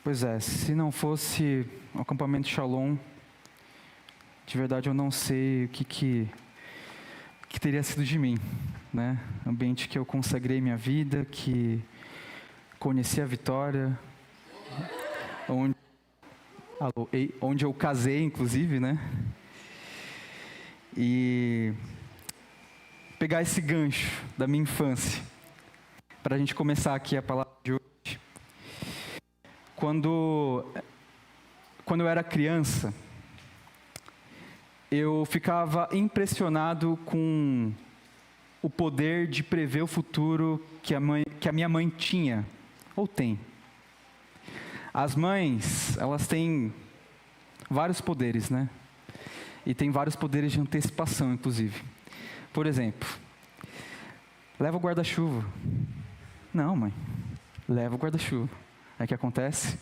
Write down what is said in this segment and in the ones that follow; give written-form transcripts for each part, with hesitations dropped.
Pois é, se não fosse o acampamento Shalom, de verdade eu não sei o que teria sido de mim, né? Ambiente que eu consagrei minha vida, que conheci a Vitória, onde eu casei, inclusive, né? E pegar esse gancho da minha infância, para a gente começar aqui a palavra de hoje. Quando eu era criança, eu ficava impressionado com o poder de prever o futuro que a minha mãe tinha, ou tem. As mães, elas têm vários poderes, né? E tem vários poderes de antecipação, inclusive. Por exemplo, leva o guarda-chuva. Não, mãe, leva o guarda-chuva. Aí o que acontece?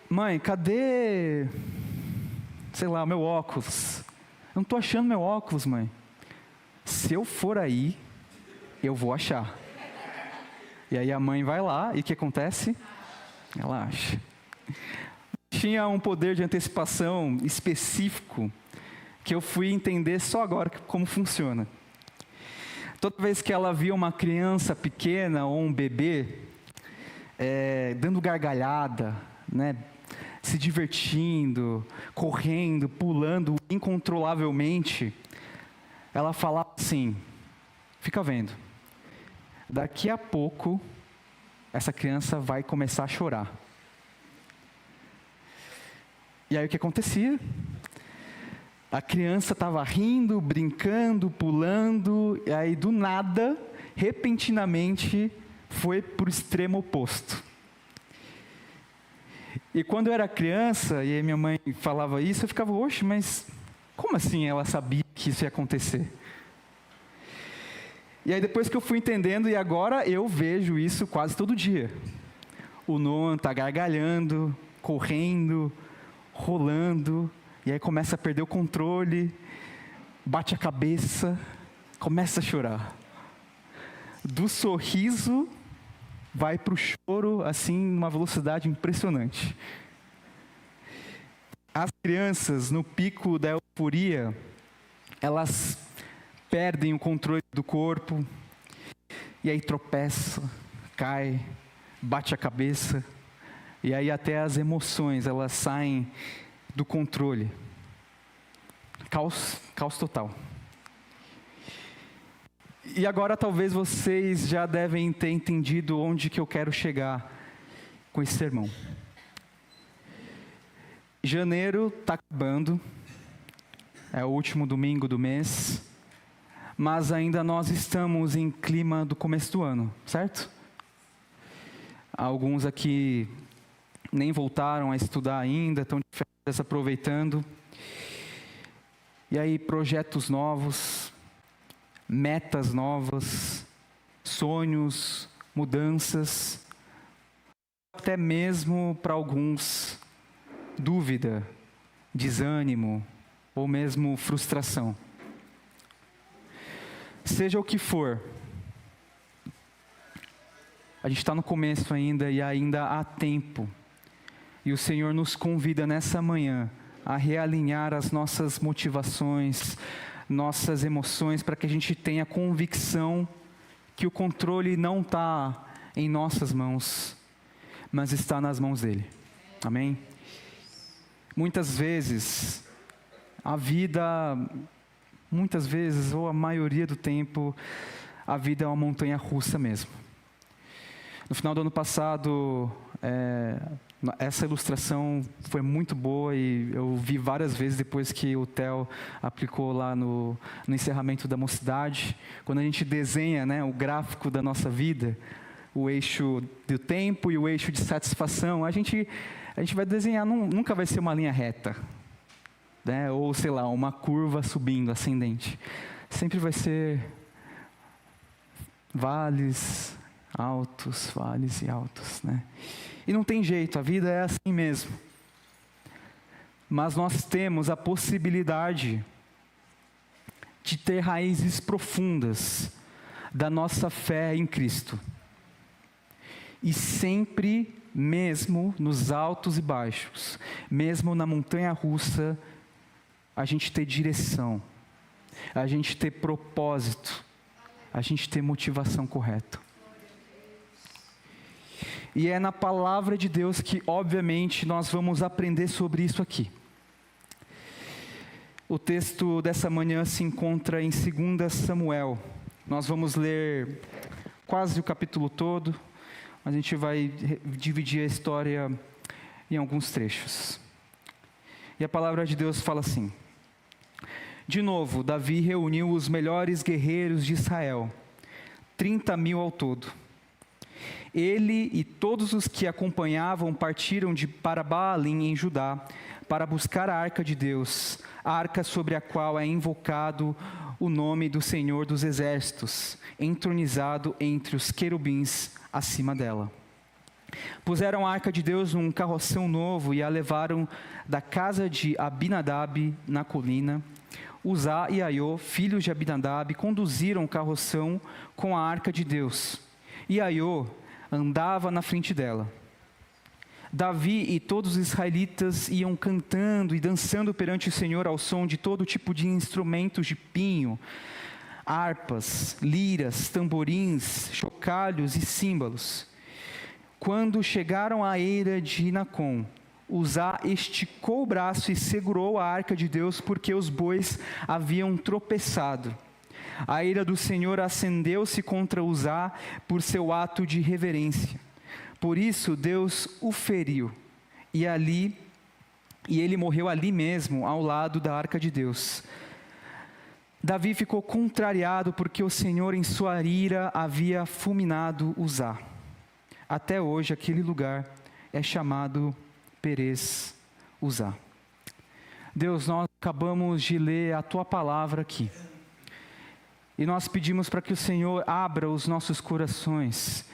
Mãe, cadê, sei lá, o meu óculos? Eu não estou achando meu óculos, mãe. Se eu for aí, eu vou achar. E aí a mãe vai lá, e o que acontece? Ela acha. Tinha um poder de antecipação específico, que eu fui entender só agora como funciona. Toda vez que ela via uma criança pequena ou um bebê, dando gargalhada, né, se divertindo, correndo, pulando incontrolavelmente, ela falava assim: fica vendo, daqui a pouco essa criança vai começar a chorar. E aí o que acontecia? A criança estava rindo, brincando, pulando, e aí do nada, repentinamente, foi para o extremo oposto. E quando eu era criança, e aí minha mãe falava isso, eu ficava, oxe, mas como assim ela sabia que isso ia acontecer? E aí depois que eu fui entendendo, e agora eu vejo isso quase todo dia. O Noah está gargalhando, correndo, rolando, e aí começa a perder o controle, bate a cabeça, começa a chorar. Do sorriso, vai para o choro, assim, numa velocidade impressionante. As crianças, no pico da euforia, elas perdem o controle do corpo, e aí tropeça, cai, bate a cabeça, e aí até as emoções, elas saem do controle. Caos total. E agora talvez vocês já devem ter entendido onde que eu quero chegar com esse sermão. Janeiro está acabando, é o último domingo do mês, mas ainda nós estamos em clima do começo do ano, certo? Alguns aqui nem voltaram a estudar ainda, estão de férias aproveitando. E aí, projetos novos, metas novas, sonhos, mudanças, até mesmo para alguns, dúvida, desânimo, ou mesmo frustração. Seja o que for, a gente está no começo ainda e ainda há tempo. E o Senhor nos convida nessa manhã a realinhar as nossas motivações, nossas emoções, para que a gente tenha convicção que o controle não está em nossas mãos, mas está nas mãos dEle. Amém? Muitas vezes, ou a maioria do tempo, a vida é uma montanha russa mesmo. No final do ano passado, essa ilustração foi muito boa e eu vi várias vezes depois que o Theo aplicou lá no encerramento da mocidade. Quando a gente desenha, né, o gráfico da nossa vida, o eixo do tempo e o eixo de satisfação, a gente vai desenhar, nunca vai ser uma linha reta, né, ou sei lá, uma curva subindo, ascendente. Sempre vai ser vales e altos, né? E não tem jeito, a vida é assim mesmo. Mas nós temos a possibilidade de ter raízes profundas da nossa fé em Cristo. E sempre, mesmo nos altos e baixos, mesmo na montanha russa, a gente ter direção, a gente ter propósito, a gente ter motivação correta. E é na palavra de Deus que, obviamente, nós vamos aprender sobre isso aqui. O texto dessa manhã se encontra em 2 Samuel. Nós vamos ler quase o capítulo todo, mas a gente vai dividir a história em alguns trechos. E a palavra de Deus fala assim: de novo, Davi reuniu os melhores guerreiros de Israel, 30.000 ao todo. Ele e todos os que acompanhavam partiram para Baalim, em Judá, para buscar a arca de Deus, a arca sobre a qual é invocado o nome do Senhor dos Exércitos, entronizado entre os querubins acima dela. Puseram a arca de Deus num carroção novo e a levaram da casa de Abinadab na colina. Uzá e Aiô, filhos de Abinadab, conduziram o carroção com a arca de Deus. E Aiô andava na frente dela. Davi e todos os israelitas iam cantando e dançando perante o Senhor ao som de todo tipo de instrumentos de pinho, harpas, liras, tamborins, chocalhos e símbolos. Quando chegaram à eira de Nacon, Uzá esticou o braço e segurou a arca de Deus, porque os bois haviam tropeçado. A ira do Senhor acendeu-se contra Uzá por seu ato de reverência. Por isso Deus o feriu, e ele morreu ali mesmo, ao lado da arca de Deus. Davi ficou contrariado porque o Senhor em sua ira havia fulminado Uzá. Até hoje aquele lugar é chamado Perez Uzá. Deus, nós acabamos de ler a Tua palavra aqui. E nós pedimos para que o Senhor abra os nossos corações,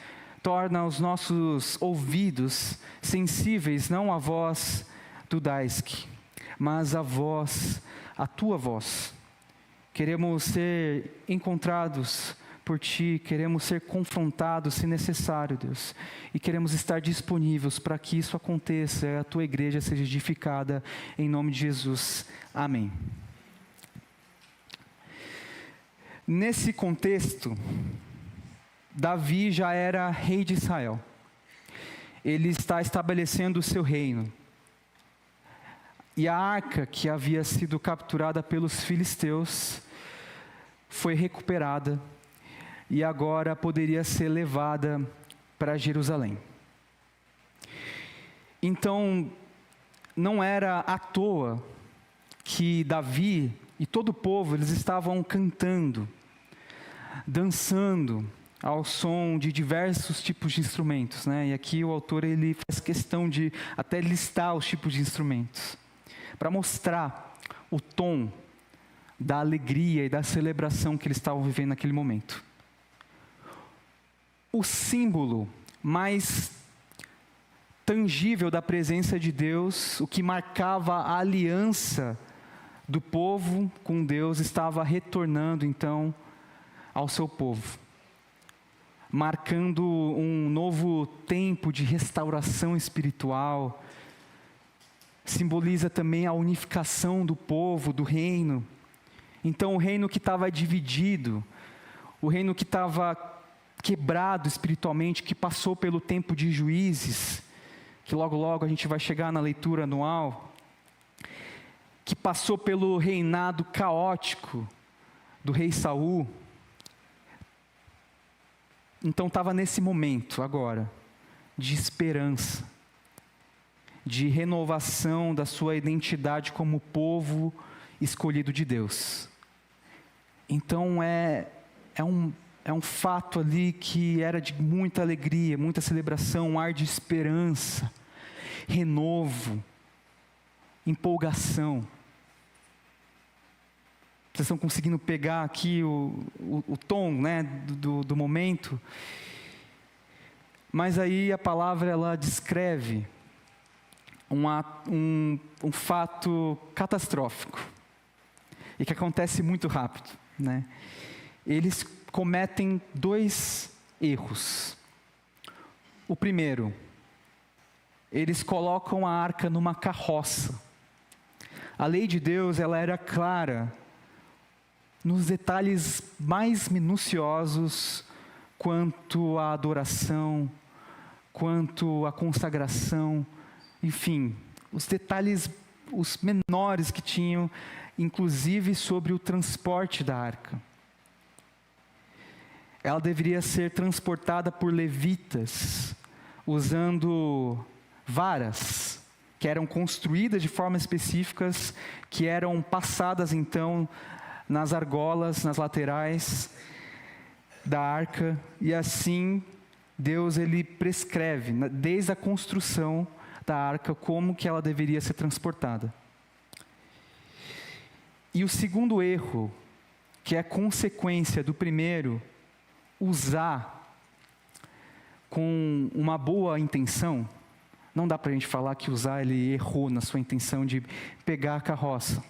torna os nossos ouvidos sensíveis, não à voz do Daisky, mas à voz, a Tua voz. Queremos ser encontrados por Ti, queremos ser confrontados se necessário, Deus. E queremos estar disponíveis para que isso aconteça e a Tua igreja seja edificada, em nome de Jesus. Amém. Nesse contexto, Davi já era rei de Israel. Ele está estabelecendo o seu reino. E a arca que havia sido capturada pelos filisteus foi recuperada e agora poderia ser levada para Jerusalém. Então, não era à toa que Davi e todo o povo, eles estavam cantando, dançando ao som de diversos tipos de instrumentos, né? E aqui o autor ele faz questão de até listar os tipos de instrumentos, para mostrar o tom da alegria e da celebração que eles estavam vivendo naquele momento. O símbolo mais tangível da presença de Deus, o que marcava a aliança do povo com Deus, estava retornando então ao seu povo, marcando um novo tempo de restauração espiritual. Simboliza também a unificação do povo, do reino. Então o reino que estava dividido, o reino que estava quebrado espiritualmente, que passou pelo tempo de Juízes, que logo logo a gente vai chegar na leitura anual, que passou pelo reinado caótico do rei Saul. Então estava nesse momento agora, de esperança, de renovação da sua identidade como povo escolhido de Deus. Então é um fato ali que era de muita alegria, muita celebração, um ar de esperança, renovo, empolgação. Vocês estão conseguindo pegar aqui o tom, né, do momento? Mas aí a palavra ela descreve um fato catastrófico e que acontece muito rápido, né? Eles cometem dois erros. O primeiro, eles colocam a arca numa carroça. A lei de Deus, ela era clara nos detalhes mais minuciosos quanto à adoração, quanto à consagração, enfim, os detalhes, os menores que tinham, inclusive sobre o transporte da arca. Ela deveria ser transportada por levitas, usando varas, que eram construídas de formas específicas, que eram passadas então nas argolas, nas laterais da arca, e assim Deus ele prescreve, desde a construção da arca, como que ela deveria ser transportada. E o segundo erro, que é consequência do primeiro, usar com uma boa intenção, não dá para a gente falar que usar ele errou na sua intenção de pegar a carroça,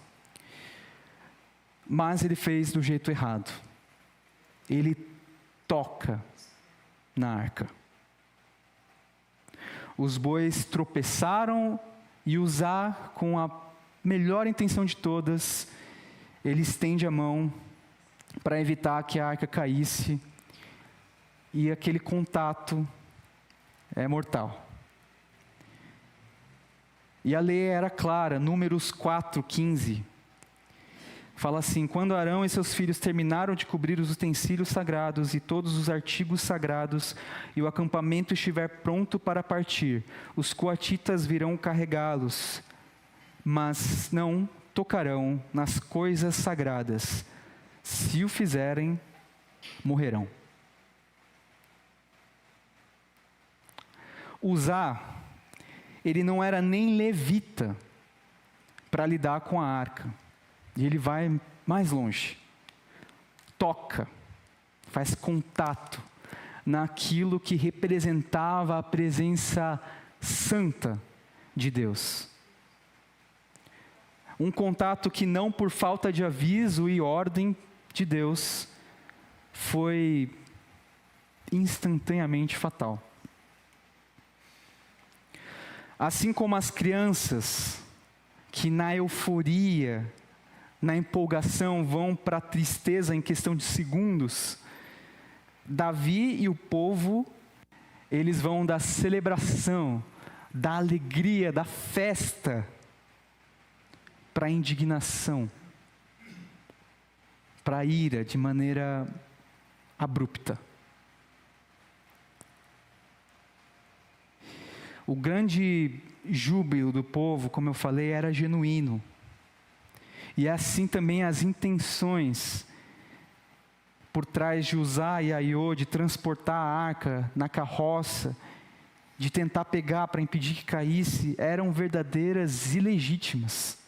mas ele fez do jeito errado. Ele toca na arca. Os bois tropeçaram e Uzá, com a melhor intenção de todas, ele estende a mão para evitar que a arca caísse, e aquele contato é mortal. E a lei era clara, Números 4:15, fala assim: quando Arão e seus filhos terminaram de cobrir os utensílios sagrados e todos os artigos sagrados, e o acampamento estiver pronto para partir, os coatitas virão carregá-los, mas não tocarão nas coisas sagradas. Se o fizerem, morrerão. Uzá, ele não era nem levita para lidar com a arca. E ele vai mais longe. Toca, faz contato naquilo que representava a presença santa de Deus. Um contato que não por falta de aviso e ordem de Deus, foi instantaneamente fatal. Assim como as crianças, que na euforia, na empolgação, vão para a tristeza em questão de segundos, Davi e o povo, eles vão da celebração, da alegria, da festa, para a indignação, para a ira, de maneira abrupta. O grande júbilo do povo, como eu falei, era genuíno. E assim também as intenções por trás de Uzá e Aiô, de transportar a arca na carroça, de tentar pegar para impedir que caísse, eram verdadeiras e legítimas.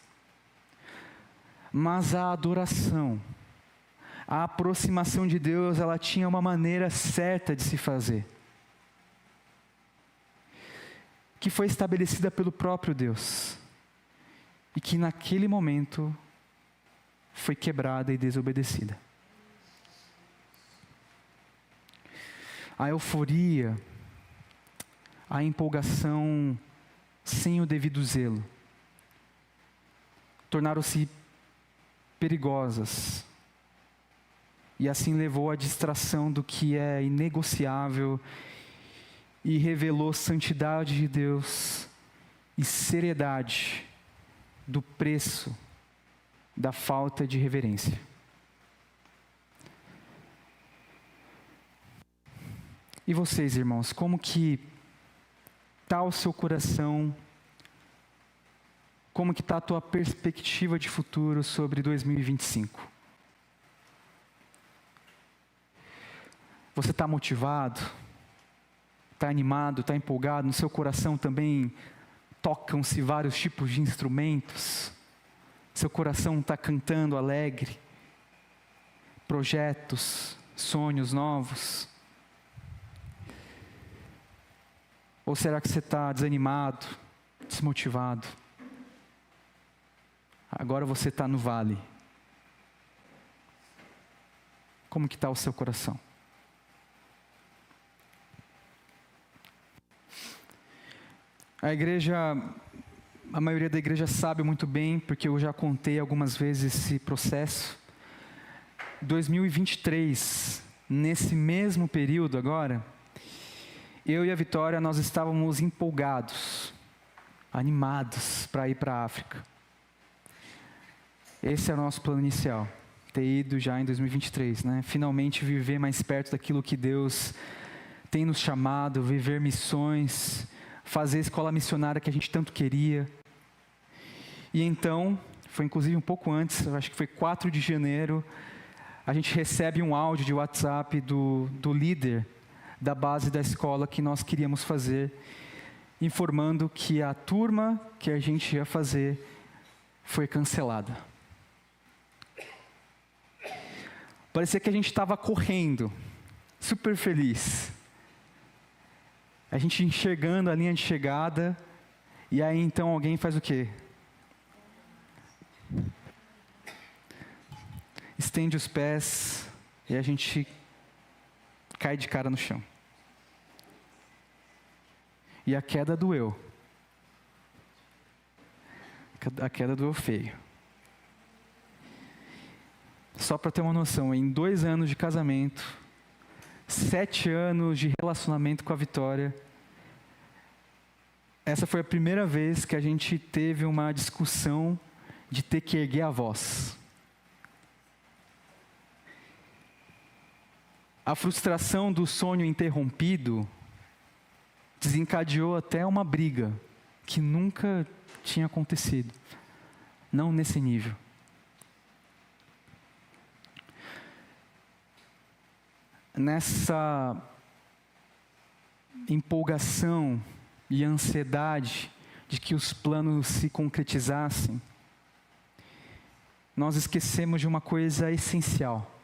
Mas a adoração, a aproximação de Deus, ela tinha uma maneira certa de se fazer, que foi estabelecida pelo próprio Deus, e que naquele momento foi quebrada e desobedecida. A euforia, a empolgação sem o devido zelo, tornaram-se perigosas, e assim levou à distração do que é inegociável, e revelou santidade de Deus e seriedade do preço da falta de reverência. E vocês, irmãos, como que está o seu coração? Como que está a tua perspectiva de futuro sobre 2025? Você está motivado? Está animado? Está empolgado? No seu coração também tocam-se vários tipos de instrumentos? Seu coração está cantando alegre? Projetos, sonhos novos? Ou será que você está desanimado, desmotivado? Agora você está no vale. Como que está o seu coração? A maioria da igreja sabe muito bem, porque eu já contei algumas vezes esse processo. 2023, nesse mesmo período agora, eu e a Vitória, nós estávamos empolgados, animados para ir para a África. Esse é o nosso plano inicial, ter ido já em 2023, né? Finalmente viver mais perto daquilo que Deus tem nos chamado, viver missões, fazer a escola missionária que a gente tanto queria. E então, foi inclusive um pouco antes, eu acho que foi 4 de janeiro, a gente recebe um áudio de WhatsApp do líder da base da escola que nós queríamos fazer, informando que a turma que a gente ia fazer foi cancelada. Parecia que a gente estava correndo, super feliz. A gente enxergando a linha de chegada, e aí então alguém faz o quê? Estende os pés, e a gente cai de cara no chão. E a queda doeu. A queda doeu feio. Só para ter uma noção, em 2 anos de casamento, 7 anos de relacionamento com a Vitória, essa foi a primeira vez que a gente teve uma discussão de ter que erguer a voz. A frustração do sonho interrompido desencadeou até uma briga que nunca tinha acontecido. Não nesse nível. Nessa empolgação e ansiedade de que os planos se concretizassem, nós esquecemos de uma coisa essencial: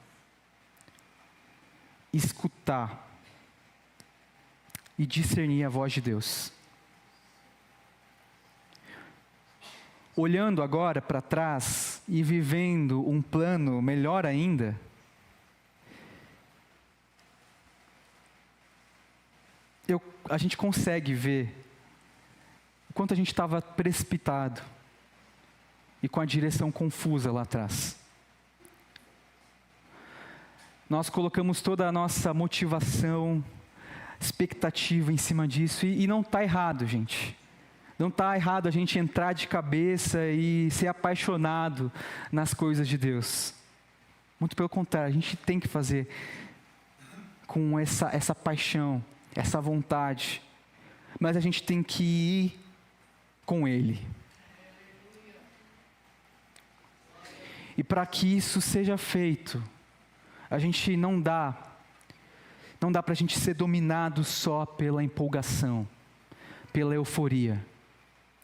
escutar e discernir a voz de Deus. Olhando agora para trás e vivendo um plano melhor ainda, a gente consegue ver o quanto a gente estava precipitado e com a direção confusa lá atrás. Nós colocamos toda a nossa motivação, expectativa em cima disso, e não está errado, gente. Não está errado a gente entrar de cabeça e ser apaixonado nas coisas de Deus. Muito pelo contrário, a gente tem que fazer com essa paixão, essa vontade, mas a gente tem que ir com Ele. E para que isso seja feito, a gente não dá para a gente ser dominado só pela empolgação, pela euforia.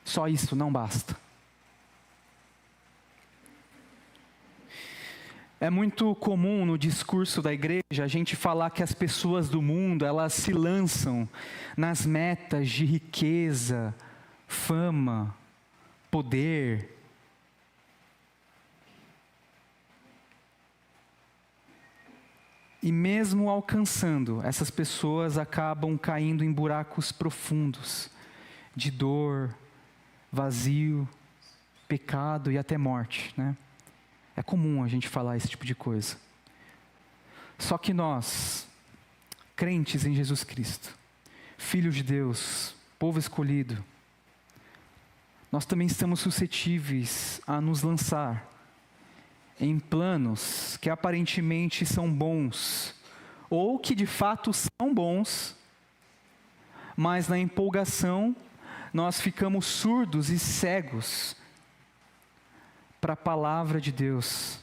Só isso não basta. É muito comum no discurso da igreja a gente falar que as pessoas do mundo, elas se lançam nas metas de riqueza, fama, poder. E mesmo alcançando, essas pessoas acabam caindo em buracos profundos, de dor, vazio, pecado e até morte, né? É comum a gente falar esse tipo de coisa. Só que nós, crentes em Jesus Cristo, filhos de Deus, povo escolhido, nós também estamos suscetíveis a nos lançar em planos que aparentemente são bons, ou que de fato são bons, mas na empolgação nós ficamos surdos e cegos para a palavra de Deus,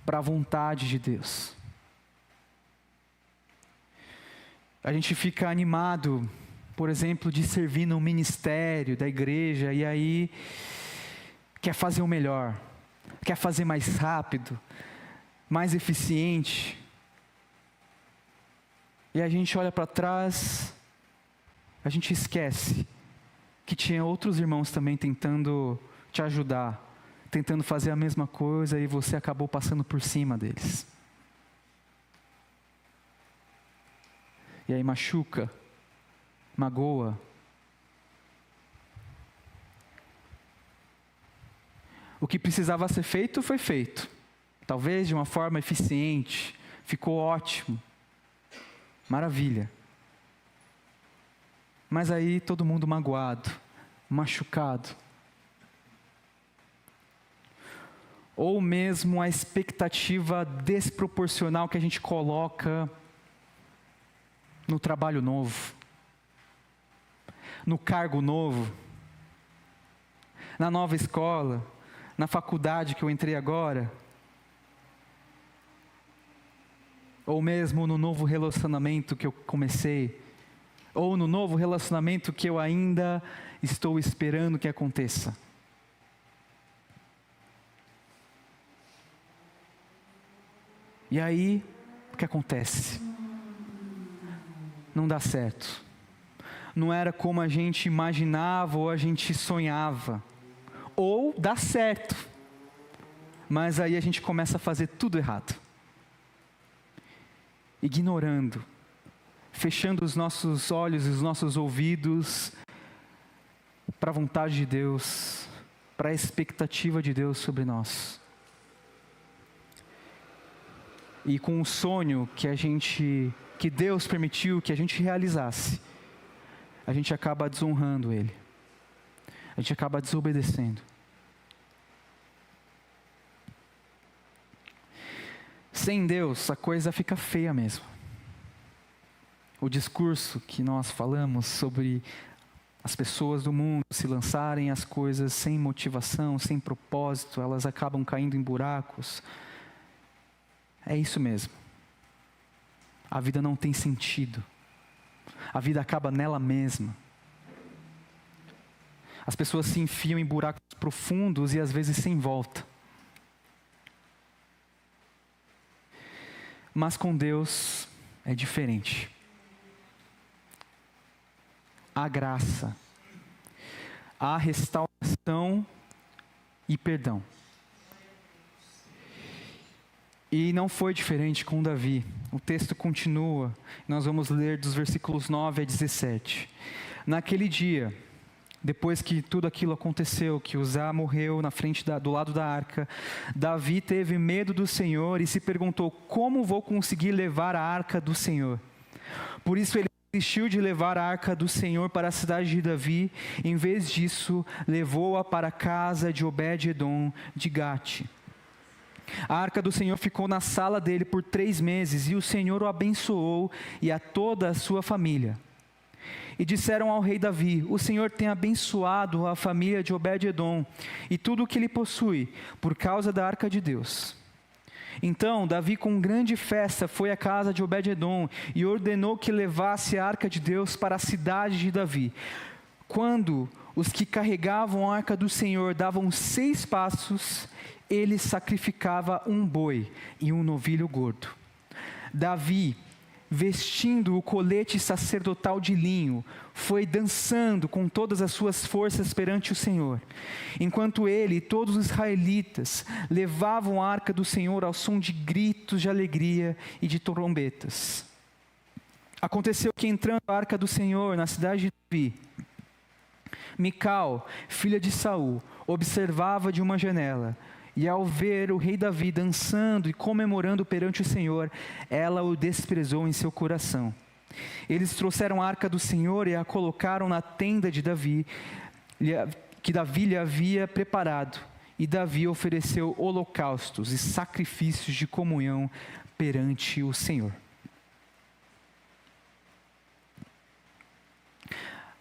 para a vontade de Deus. A gente fica animado, por exemplo, de servir no ministério da igreja, e aí quer fazer o melhor, quer fazer mais rápido, mais eficiente. E a gente olha para trás, a gente esquece que tinha outros irmãos também tentando te ajudar, tentando fazer a mesma coisa, e você acabou passando por cima deles. E aí machuca, magoa, que precisava ser feito foi feito. Talvez de uma forma eficiente, ficou ótimo. Maravilha. Mas aí todo mundo magoado, machucado. Ou mesmo a expectativa desproporcional que a gente coloca no trabalho novo, no cargo novo, na nova escola, na faculdade que eu entrei agora, ou mesmo no novo relacionamento que eu comecei, ou no novo relacionamento que eu ainda estou esperando que aconteça. E aí, o que acontece? Não dá certo. Não era como a gente imaginava ou a gente sonhava. Ou dá certo. Mas aí a gente começa a fazer tudo errado. Ignorando. Fechando os nossos olhos e os nossos ouvidos para a vontade de Deus, para a expectativa de Deus sobre nós. E com o sonho que Deus permitiu que a gente realizasse, a gente acaba desonrando Ele. A gente acaba desobedecendo. Sem Deus, a coisa fica feia mesmo. O discurso que nós falamos sobre as pessoas do mundo se lançarem as coisas sem motivação, sem propósito, elas acabam caindo em buracos. É isso mesmo. A vida não tem sentido. A vida acaba nela mesma. As pessoas se enfiam em buracos profundos e às vezes sem volta. Mas com Deus é diferente. Há graça, há restauração e perdão. E não foi diferente com Davi. O texto continua, nós vamos ler dos versículos 9 a 17. Naquele dia, depois que tudo aquilo aconteceu, que Uzá morreu na frente do lado da arca, Davi teve medo do Senhor e se perguntou: como vou conseguir levar a arca do Senhor? Por isso ele desistiu de levar a arca do Senhor para a cidade de Davi. Em vez disso, levou-a para a casa de Obed-edom de Gate. A arca do Senhor ficou na sala dele por 3 meses, e o Senhor o abençoou e a toda a sua família. E disseram ao rei Davi: o Senhor tem abençoado a família de Obed-edom e tudo o que ele possui, por causa da arca de Deus. Então Davi, com grande festa, foi à casa de Obed-edom e ordenou que levasse a arca de Deus para a cidade de Davi. Quando os que carregavam a arca do Senhor davam 6 passos, ele sacrificava um boi e um novilho gordo. Davi, vestindo o colete sacerdotal de linho, foi dançando com todas as suas forças perante o Senhor, enquanto ele e todos os israelitas levavam a arca do Senhor ao som de gritos de alegria e de trombetas. Aconteceu que, entrando a arca do Senhor na cidade de Davi, Mical, filha de Saul, observava de uma janela. E ao ver o rei Davi dançando e comemorando perante o Senhor, ela o desprezou em seu coração. Eles trouxeram a arca do Senhor e a colocaram na tenda de Davi, que Davi lhe havia preparado. E Davi ofereceu holocaustos e sacrifícios de comunhão perante o Senhor.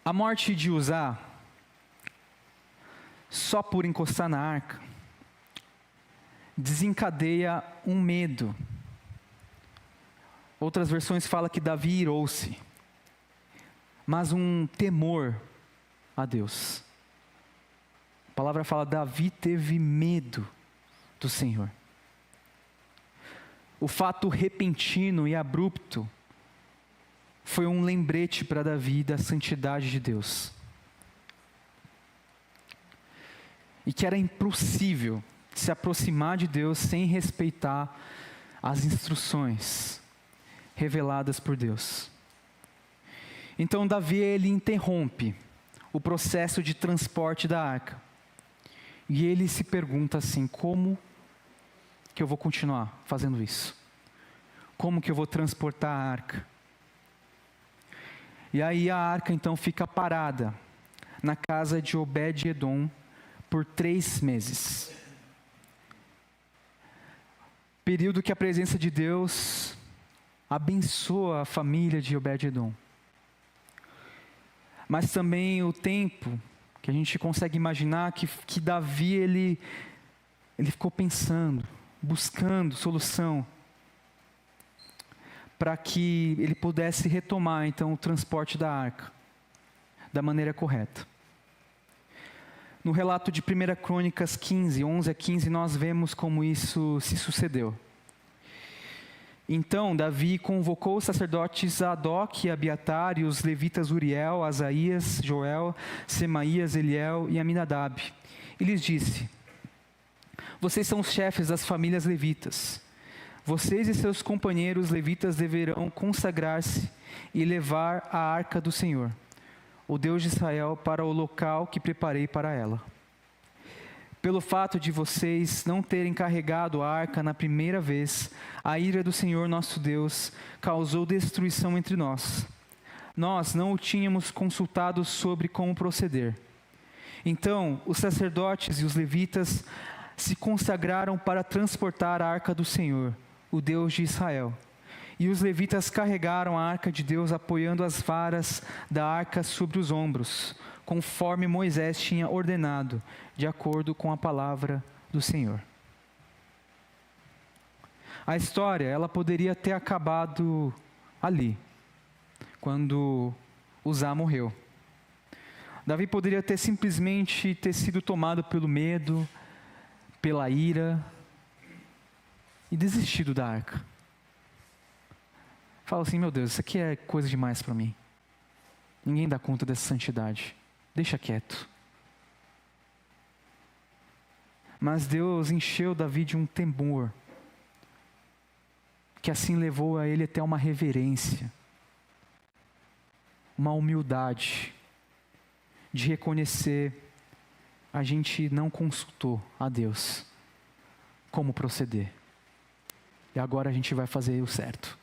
A morte de Uzá, só por encostar na arca, desencadeia um medo. Outras versões falam que Davi irou-se, mas um temor a Deus. A palavra fala: Davi teve medo do Senhor. O fato repentino e abrupto foi um lembrete para Davi da santidade de Deus. E que era impossível se aproximar de Deus sem respeitar as instruções reveladas por Deus. Então Davi, ele interrompe o processo de transporte da arca. E ele se pergunta assim: como que eu vou continuar fazendo isso? Como que eu vou transportar a arca? E aí a arca então fica parada na casa de Obed-edom por 3 meses. Período que a presença de Deus abençoa a família de Obed-edom. Mas também o tempo que a gente consegue imaginar que Davi ele ficou pensando, buscando solução para que ele pudesse retomar então o transporte da arca da maneira correta. No relato de 1 Crônicas 15, 11 a 15, nós vemos como isso se sucedeu. Então Davi convocou os sacerdotes Zadok e Abiatar e os levitas Uriel, Asaías, Joel, Semaías, Eliel e Aminadab. E lhes disse: vocês são os chefes das famílias levitas. Vocês e seus companheiros levitas deverão consagrar-se e levar a arca do Senhor, o Deus de Israel, para o local que preparei para ela. Pelo fato de vocês não terem carregado a arca na primeira vez, a ira do Senhor nosso Deus causou destruição entre nós. Nós não o tínhamos consultado sobre como proceder. Então, os sacerdotes e os levitas se consagraram para transportar a arca do Senhor, o Deus de Israel. E os levitas carregaram a arca de Deus apoiando as varas da arca sobre os ombros, conforme Moisés tinha ordenado, de acordo com a palavra do Senhor. A história, ela poderia ter acabado ali, quando Uzá morreu. Davi poderia ter simplesmente sido tomado pelo medo, pela ira, e desistido da arca. Fala assim: meu Deus, isso aqui é coisa demais para mim. Ninguém dá conta dessa santidade. Deixa quieto. Mas Deus encheu Davi de um temor, que assim levou a ele até uma reverência, uma humildade, de reconhecer: a gente não consultou a Deus como proceder. E agora a gente vai fazer o certo.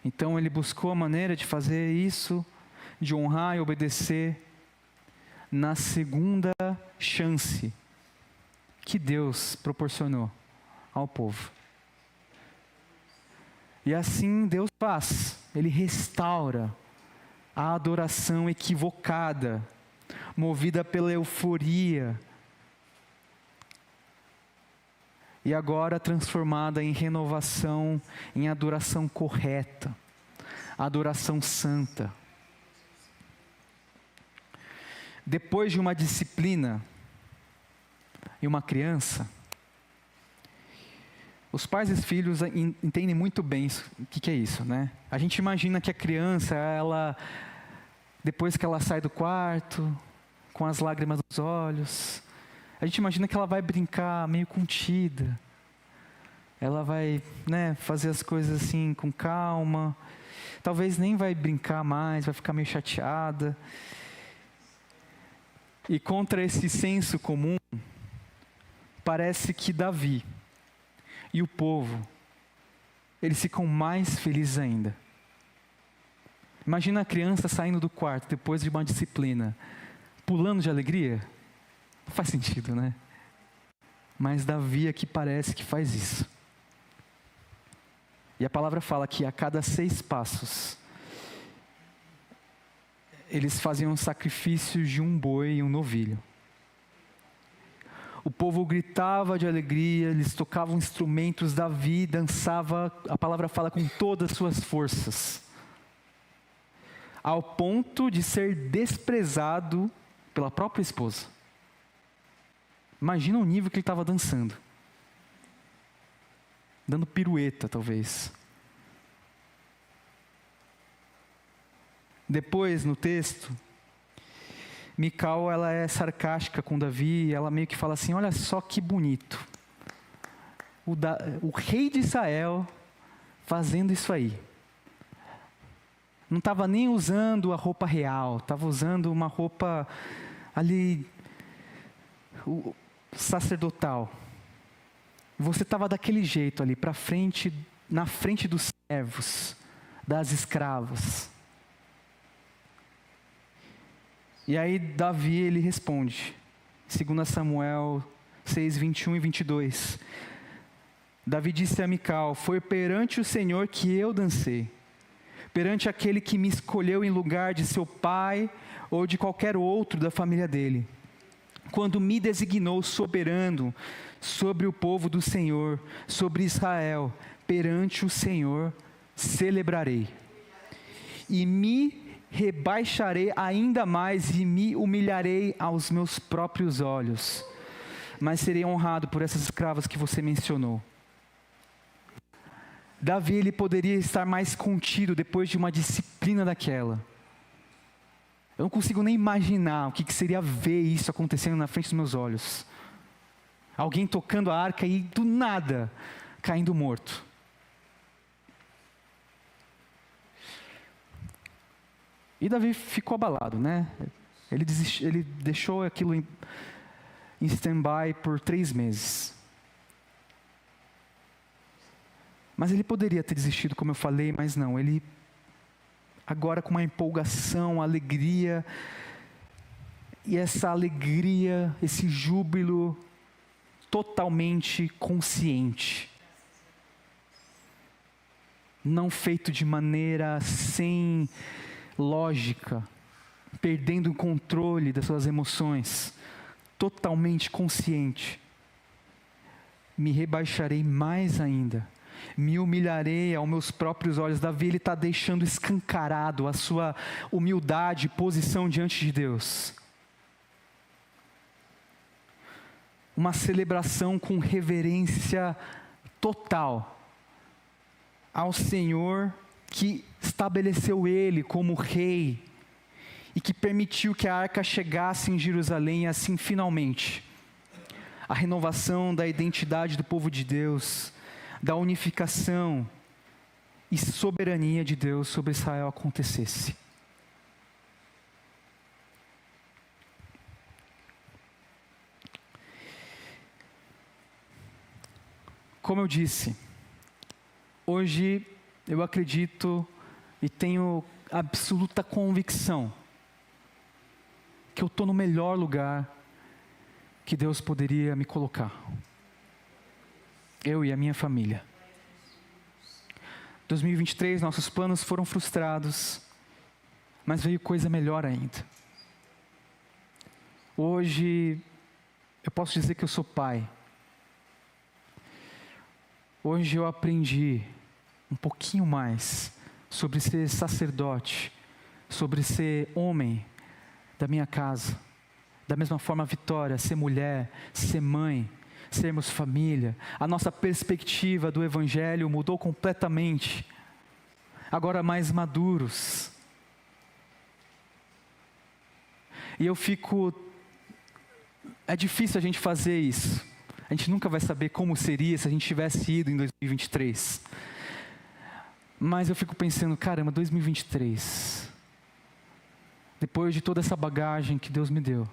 Então ele buscou a maneira de fazer isso, de honrar e obedecer, na segunda chance que Deus proporcionou ao povo. E assim Deus faz, Ele restaura a adoração equivocada, movida pela euforia, e agora transformada em renovação, em adoração correta, adoração santa. Depois de uma disciplina e uma criança, os pais e os filhos entendem muito bem o que é isso, né? A gente imagina que a criança, ela, depois que ela sai do quarto, com as lágrimas nos olhos, a gente imagina que ela vai brincar meio contida. Ela vai, fazer as coisas assim com calma. Talvez nem vai brincar mais, vai ficar meio chateada. E contra esse senso comum, parece que Davi e o povo, eles ficam mais felizes ainda. Imagina a criança saindo do quarto depois de uma disciplina, pulando de alegria. Não faz sentido, né? Mas Davi aqui parece que faz isso. E a palavra fala que a cada 6 passos, eles faziam sacrifícios de um boi e um novilho. O povo gritava de alegria, eles tocavam instrumentos, Davi dançava, a palavra fala, com todas as suas forças, ao ponto de ser desprezado pela própria esposa. Imagina o nível que ele estava dançando. Dando pirueta, talvez. Depois, no texto, Mical, ela é sarcástica com Davi, e ela meio que fala assim: olha só que bonito. O rei de Israel fazendo isso aí. não estava nem usando a roupa real, estava usando uma roupa ali sacerdotal. Você estava daquele jeito ali, para frente, na frente dos servos, das escravas. E aí Davi, ele responde, 2 Samuel 6, 21 e 22. Davi disse a Mical: foi perante o Senhor que eu dancei, perante aquele que me escolheu em lugar de seu pai ou de qualquer outro da família dele, quando me designou soberano sobre o povo do Senhor, sobre Israel, perante o Senhor celebrarei, e me rebaixarei ainda mais e me humilharei aos meus próprios olhos, mas serei honrado por essas escravas que você mencionou. Davi, ele poderia estar mais contido depois de uma disciplina daquela. Eu não consigo nem imaginar o que seria ver isso acontecendo na frente dos meus olhos. Alguém tocando a arca e do nada caindo morto. E Davi ficou abalado, né? Ele deixou aquilo em stand-by por 3 meses. Mas ele poderia ter desistido, como eu falei, mas não. Ele, agora com uma empolgação, alegria, e essa alegria, esse júbilo totalmente consciente. Não feito de maneira sem lógica, perdendo o controle das suas emoções, totalmente consciente. Me rebaixarei mais ainda, me humilharei aos meus próprios olhos. Davi, ele está deixando escancarado a sua humildade e posição diante de Deus. Uma celebração com reverência total ao Senhor que estabeleceu ele como rei e que permitiu que a arca chegasse em Jerusalém, e assim finalmente a renovação da identidade do povo de Deus, da unificação e soberania de Deus sobre Israel acontecesse. Como eu disse, hoje eu acredito e tenho absoluta convicção que eu estou no melhor lugar que Deus poderia me colocar. Eu e a minha família. 2023, nossos planos foram frustrados, mas veio coisa melhor ainda. Hoje, eu posso dizer que eu sou pai. Hoje eu aprendi um pouquinho mais sobre ser sacerdote, sobre ser homem da minha casa. Da mesma forma, a Vitória, ser mulher, ser mãe, sermos família. A nossa perspectiva do Evangelho mudou completamente. Agora mais maduros. E eu fico... É difícil a gente fazer isso. A gente nunca vai saber como seria se a gente tivesse ido em 2023. Mas eu fico pensando, caramba, 2023. Depois de toda essa bagagem que Deus me deu.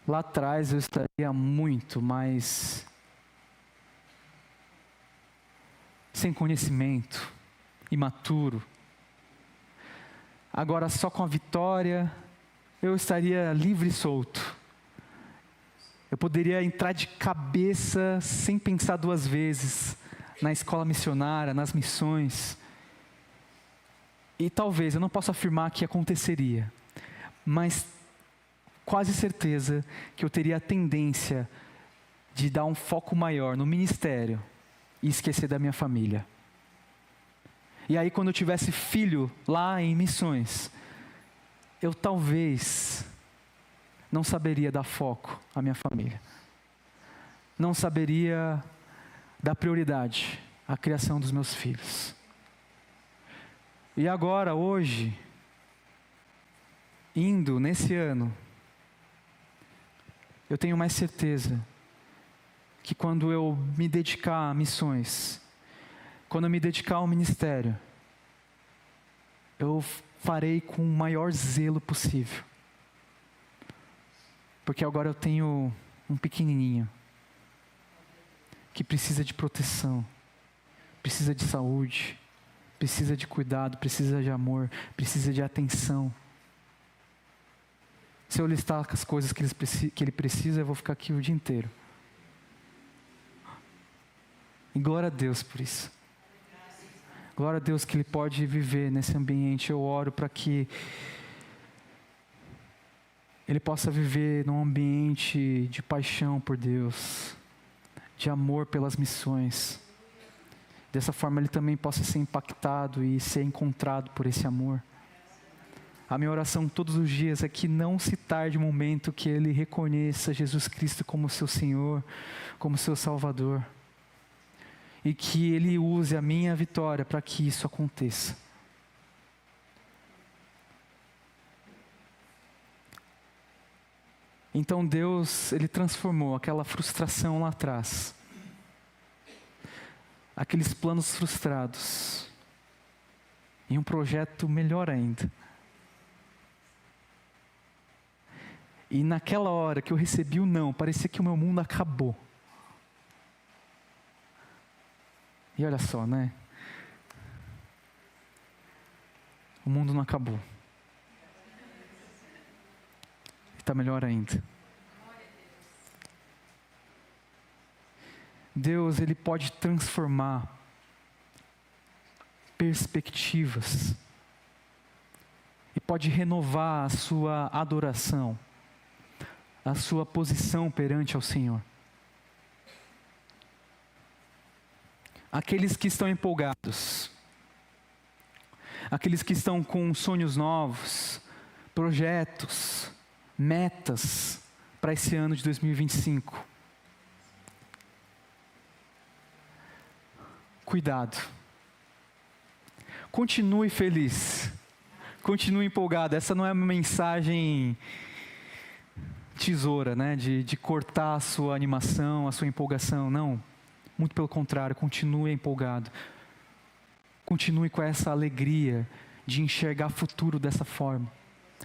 Lá atrás eu estaria muito mais sem conhecimento, imaturo. Agora só com a Vitória eu estaria livre e solto. Eu poderia entrar de cabeça sem pensar 2 vezes na escola missionária, nas missões. E talvez, eu não posso afirmar que aconteceria, mas quase certeza que eu teria a tendência de dar um foco maior no ministério e esquecer da minha família. E aí quando eu tivesse filho lá em missões, eu talvez não saberia dar foco à minha família. Não saberia dar prioridade à criação dos meus filhos. E agora, hoje, indo nesse ano, eu tenho mais certeza que quando eu me dedicar a missões, quando eu me dedicar ao ministério, eu farei com o maior zelo possível. Porque agora eu tenho um pequenininho que precisa de proteção, precisa de saúde, precisa de cuidado, precisa de amor, precisa de atenção. Se eu listar as coisas que ele precisa, eu vou ficar aqui o dia inteiro. E glória a Deus por isso. Glória a Deus que ele pode viver nesse ambiente. Eu oro para que ele possa viver num ambiente de paixão por Deus, de amor pelas missões. Dessa forma ele também possa ser impactado e ser encontrado por esse amor. A minha oração todos os dias é que não se tarde o momento que ele reconheça Jesus Cristo como seu Senhor, como seu Salvador. E que ele use a minha vitória para que isso aconteça. Então Deus, ele transformou aquela frustração lá atrás, aqueles planos frustrados, em um projeto melhor ainda. E naquela hora que eu recebi o não, parecia que o meu mundo acabou. E olha só, né? O mundo não acabou. Está melhor ainda. Deus, ele pode transformar perspectivas e pode renovar a sua adoração, a sua posição perante ao Senhor. Aqueles que estão empolgados, aqueles que estão com sonhos novos, projetos, metas para esse ano de 2025. Cuidado. Continue feliz. Continue empolgado. Essa não é uma mensagem tesoura, né? De cortar a sua animação, a sua empolgação. Não. Muito pelo contrário, continue empolgado. Continue com essa alegria de enxergar o futuro dessa forma.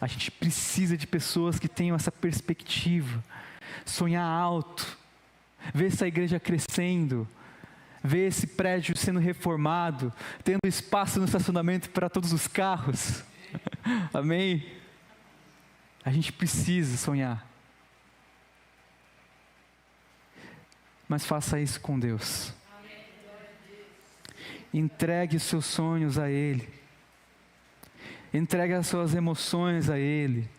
A gente precisa de pessoas que tenham essa perspectiva. Sonhar alto. Ver essa igreja crescendo. Ver esse prédio sendo reformado. Tendo espaço no estacionamento para todos os carros. Amém? A gente precisa sonhar. Mas faça isso com Deus. Entregue os seus sonhos a Ele. Entregue as suas emoções a Ele.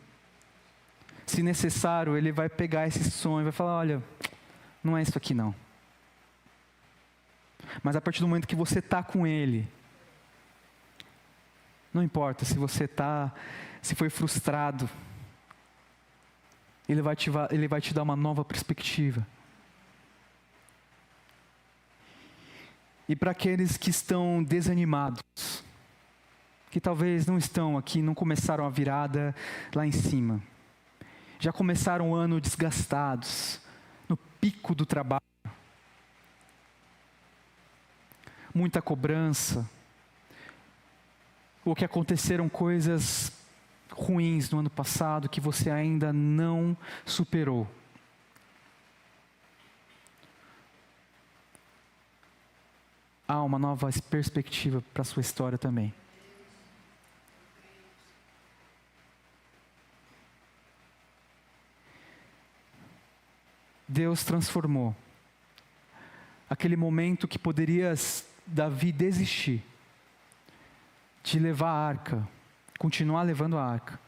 Se necessário, Ele vai pegar esse sonho e vai falar, olha, não é isso aqui não. Mas a partir do momento que você está com Ele, não importa se você se foi frustrado, Ele vai te dar uma nova perspectiva. E para aqueles que estão desanimados, que talvez não estão aqui, não começaram a virada lá em cima, já começaram o ano desgastados, no pico do trabalho, muita cobrança, ou que aconteceram coisas ruins no ano passado que você ainda não superou. Há uma nova perspectiva para a sua história também. Deus transformou aquele momento que poderia Davi desistir de levar a arca, continuar levando a arca,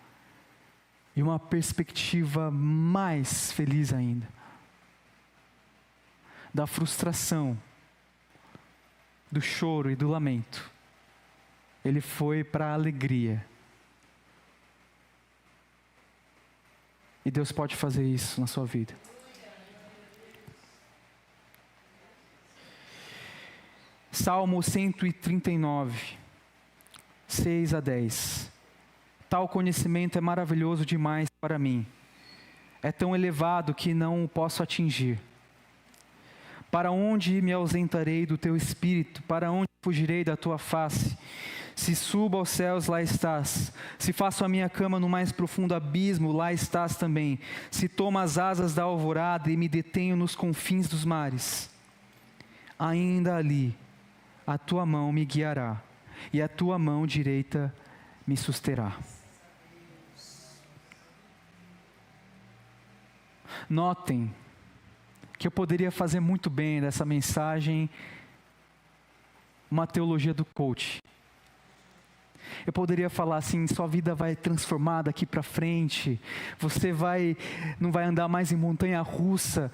e uma perspectiva mais feliz ainda, da frustração, do choro e do lamento, ele foi para a alegria. E Deus pode fazer isso na sua vida. Salmo 139, 6 a 10. Tal conhecimento é maravilhoso demais para mim. É tão elevado que não o posso atingir. Para onde me ausentarei do teu espírito? Para onde fugirei da tua face? Se subo aos céus, lá estás. Se faço a minha cama no mais profundo abismo, lá estás também. Se tomo as asas da alvorada e me detenho nos confins dos mares, ainda ali a tua mão me guiará, e a tua mão direita me susterá. Notem que eu poderia fazer muito bem dessa mensagem uma teologia do coach. Eu poderia falar assim: sua vida vai transformar daqui para frente, você não vai andar mais em montanha russa,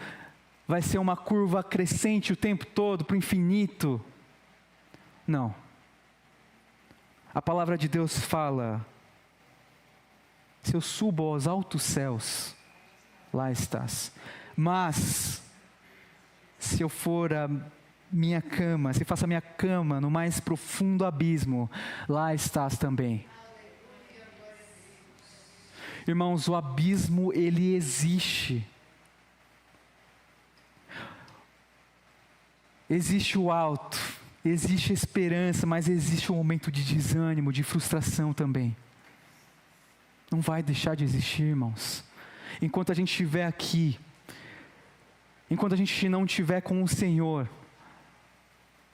vai ser uma curva crescente o tempo todo, para o infinito. Não. A palavra de Deus fala: se eu subo aos altos céus, lá estás. Mas, se eu for a minha cama, se faço a minha cama no mais profundo abismo, lá estás também. Irmãos, o abismo, ele existe. Existe o alto, existe a esperança, mas existe um momento de desânimo, de frustração também. Não vai deixar de existir, irmãos. Enquanto a gente estiver aqui, enquanto a gente não estiver com o Senhor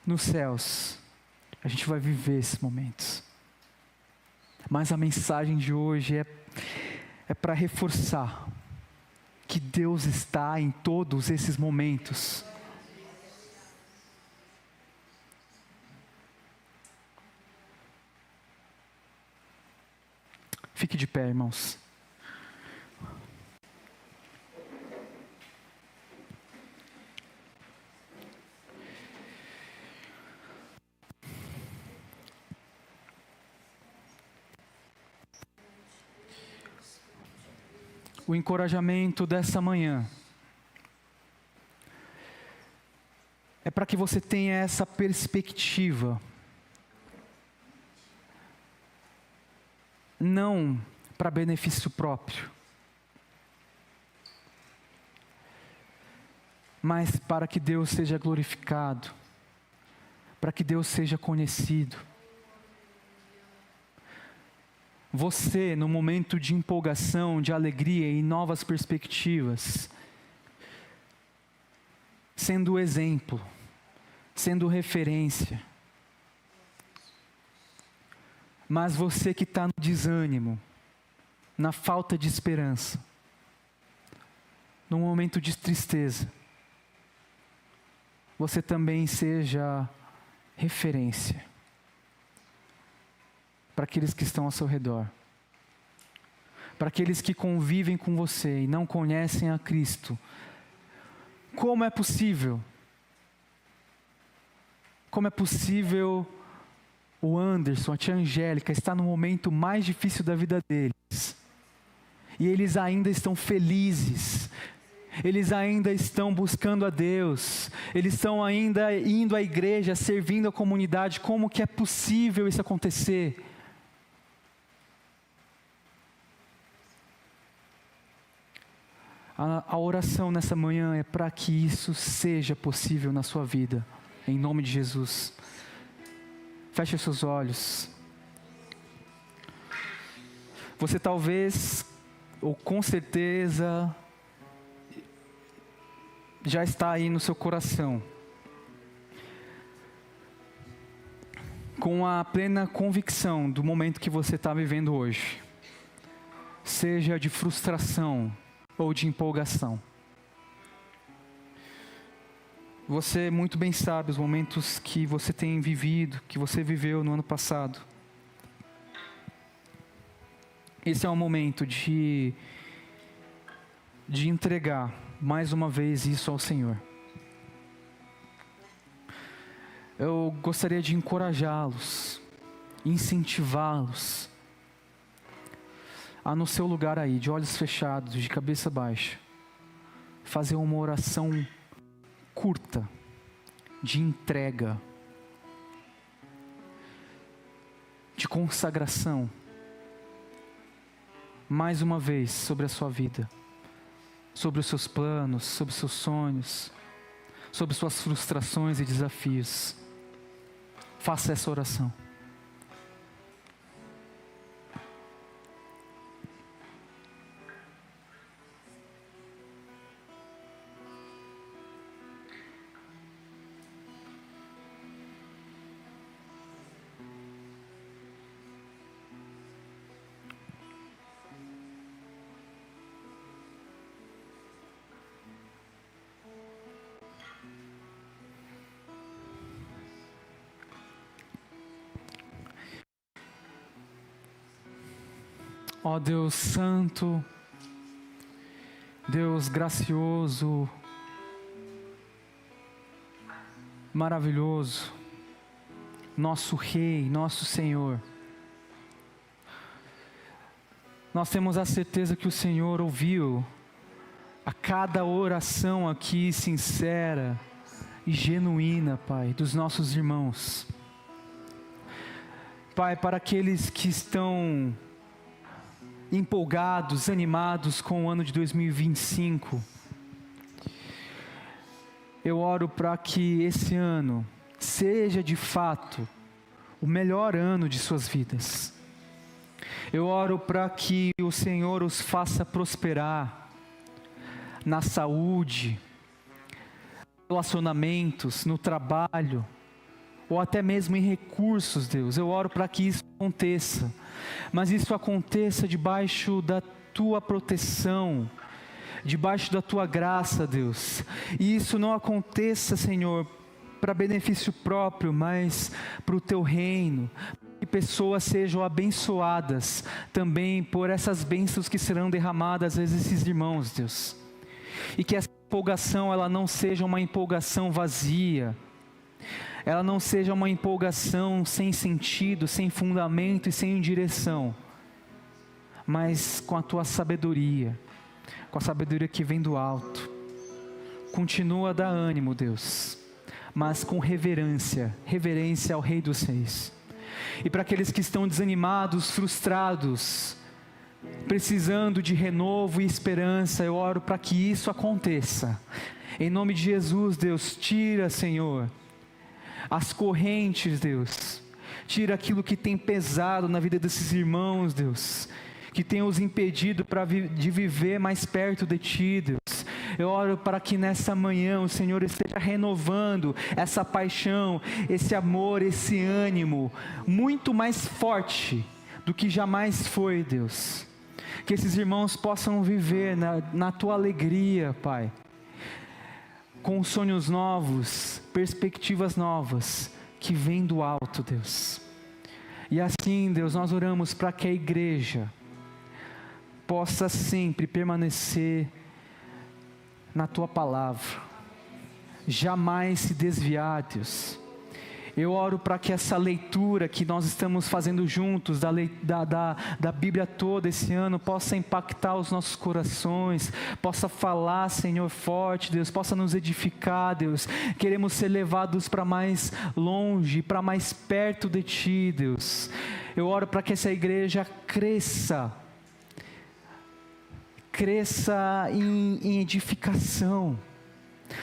nos céus, a gente vai viver esses momentos. Mas a mensagem de hoje é para reforçar que Deus está em todos esses momentos. Fique de pé, irmãos. O encorajamento dessa manhã é para que você tenha essa perspectiva, não para benefício próprio, mas para que Deus seja glorificado, para que Deus seja conhecido. Você, no momento de empolgação, de alegria e novas perspectivas, sendo exemplo, sendo referência. Mas você que está no desânimo, na falta de esperança, no momento de tristeza, você também seja referência para aqueles que estão ao seu redor, para aqueles que convivem com você e não conhecem a Cristo. Como é possível? Como é possível o Anderson, a tia Angélica, estar no momento mais difícil da vida deles, e eles ainda estão felizes, eles ainda estão buscando a Deus, eles estão ainda indo à igreja, servindo a comunidade? Como que é possível isso acontecer? A oração nessa manhã é para que isso seja possível na sua vida, em nome de Jesus. Feche os seus olhos. Você talvez, ou com certeza, já está aí no seu coração, com a plena convicção do momento que você está vivendo hoje, seja de frustração ou de empolgação. Você muito bem sabe os momentos que você tem vivido, que você viveu no ano passado. Esse é o momento de entregar mais uma vez isso ao Senhor. Eu gostaria de encorajá-los, incentivá-los a, no seu lugar aí, de olhos fechados, de cabeça baixa, fazer uma oração curta, de entrega, de consagração, mais uma vez sobre a sua vida, sobre os seus planos, sobre os seus sonhos, sobre suas frustrações e desafios. Faça essa oração. Ó Deus santo, Deus gracioso, maravilhoso, nosso Rei, nosso Senhor. Nós temos a certeza que o Senhor ouviu a cada oração aqui sincera e genuína, Pai, dos nossos irmãos. Pai, para aqueles que estão empolgados, animados com o ano de 2025, eu oro para que esse ano seja de fato o melhor ano de suas vidas. Eu oro para que o Senhor os faça prosperar na saúde, relacionamentos, no trabalho, ou até mesmo em recursos, Deus. Eu oro para que isso aconteça, mas isso aconteça debaixo da Tua proteção, debaixo da Tua graça, Deus. E isso não aconteça, Senhor, para benefício próprio, mas para o Teu reino. Que pessoas sejam abençoadas também por essas bênçãos que serão derramadas a esses irmãos, Deus. E que essa empolgação, ela não seja uma empolgação vazia. Ela não seja uma empolgação sem sentido, sem fundamento e sem direção. Mas com a Tua sabedoria, com a sabedoria que vem do alto. Continua a dar ânimo, Deus, mas com reverência ao Rei dos Reis. E para aqueles que estão desanimados, frustrados, precisando de renovo e esperança, eu oro para que isso aconteça. Em nome de Jesus, Deus, tira, Senhor, as correntes, Deus. Tira aquilo que tem pesado na vida desses irmãos, Deus, que tem os impedido de viver mais perto de Ti, Deus. Eu oro para que nessa manhã o Senhor esteja renovando essa paixão, esse amor, esse ânimo, muito mais forte do que jamais foi, Deus. Que esses irmãos possam viver na Tua alegria, Pai, com sonhos novos, perspectivas novas, que vêm do alto, Deus. E assim, Deus, nós oramos para que a igreja possa sempre permanecer na Tua palavra, jamais se desviar, Deus. Eu oro para que essa leitura que nós estamos fazendo juntos, da Bíblia toda esse ano, possa impactar os nossos corações, possa falar, Senhor, forte, Deus, possa nos edificar, Deus. Queremos ser levados para mais longe, para mais perto de Ti, Deus. Eu oro para que essa igreja cresça em edificação,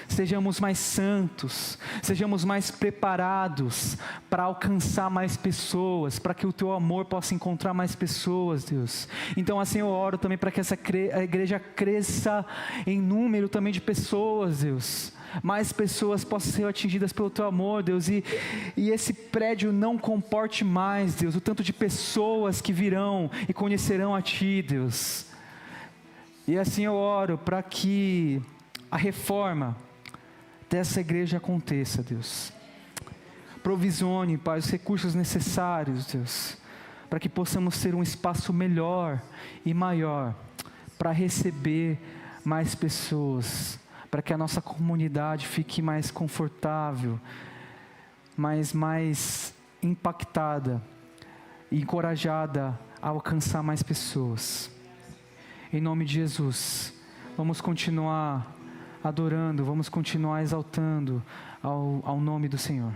sejamos mais santos, sejamos mais preparados para alcançar mais pessoas, para que o Teu amor possa encontrar mais pessoas, Deus. Então assim eu oro também para que a igreja cresça em número também de pessoas, Deus. Mais pessoas possam ser atingidas pelo Teu amor, Deus, e esse prédio não comporte mais, Deus, o tanto de pessoas que virão e conhecerão a Ti, Deus. E assim eu oro para que a reforma dessa igreja aconteça, Deus. Provisione, Pai, os recursos necessários, Deus, para que possamos ter um espaço melhor e maior para receber mais pessoas, para que a nossa comunidade fique mais confortável, mais impactada e encorajada a alcançar mais pessoas. Em nome de Jesus, vamos continuar adorando, vamos continuar exaltando ao nome do Senhor.